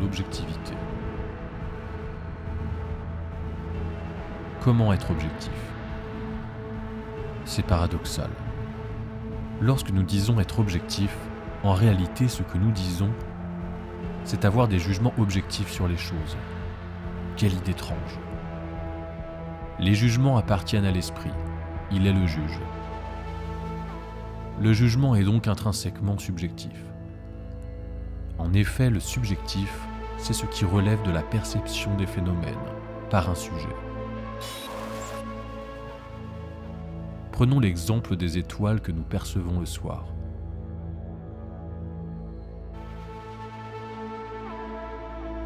l'objectivité. Comment être objectif ? C'est paradoxal. Lorsque nous disons être objectif, en réalité ce que nous disons, c'est avoir des jugements objectifs sur les choses. Quelle idée étrange. Les jugements appartiennent à l'esprit, il est le juge. Le jugement est donc intrinsèquement subjectif. En effet, le subjectif, c'est ce qui relève de la perception des phénomènes par un sujet. Prenons l'exemple des étoiles que nous percevons le soir.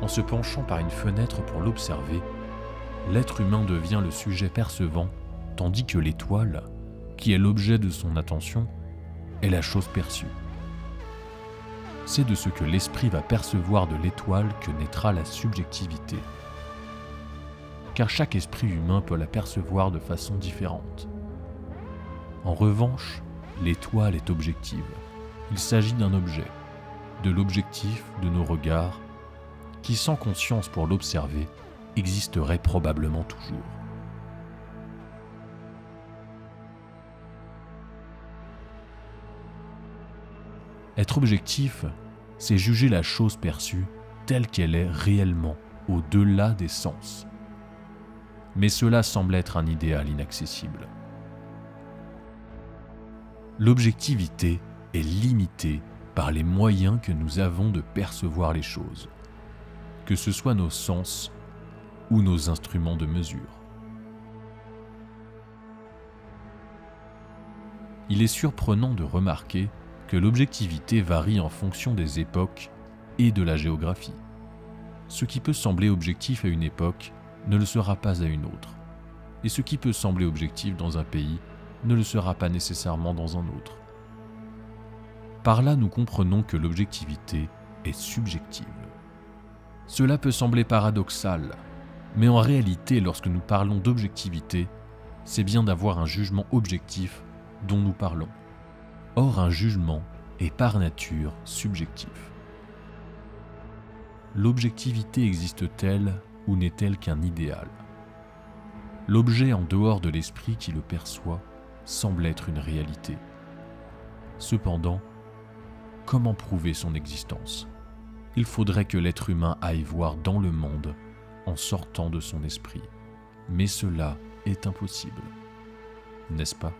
En se penchant par une fenêtre pour l'observer, l'être humain devient le sujet percevant, tandis que l'étoile, qui est l'objet de son attention, est la chose perçue. C'est de ce que l'esprit va percevoir de l'étoile que naîtra la subjectivité. Car chaque esprit humain peut la percevoir de façon différente. En revanche, l'étoile est objective. Il s'agit d'un objet, de l'objectif de nos regards, qui sans conscience pour l'observer, existerait probablement toujours. Être objectif, c'est juger la chose perçue telle qu'elle est réellement au-delà des sens. Mais cela semble être un idéal inaccessible. L'objectivité est limitée par les moyens que nous avons de percevoir les choses, que ce soit nos sens ou nos instruments de mesure. Il est surprenant de remarquer que l'objectivité varie en fonction des époques et de la géographie. Ce qui peut sembler objectif à une époque ne le sera pas à une autre, et ce qui peut sembler objectif dans un pays ne le sera pas nécessairement dans un autre. Par là, nous comprenons que l'objectivité est subjective. Cela peut sembler paradoxal, mais en réalité, lorsque nous parlons d'objectivité, c'est bien d'avoir un jugement objectif dont nous parlons. Or, un jugement est par nature subjectif. L'objectivité existe-t-elle ou n'est-elle qu'un idéal ? L'objet en dehors de l'esprit qui le perçoit semble être une réalité. Cependant, comment prouver son existence ? Il faudrait que l'être humain aille voir dans le monde en sortant de son esprit. Mais cela est impossible, n'est-ce pas ?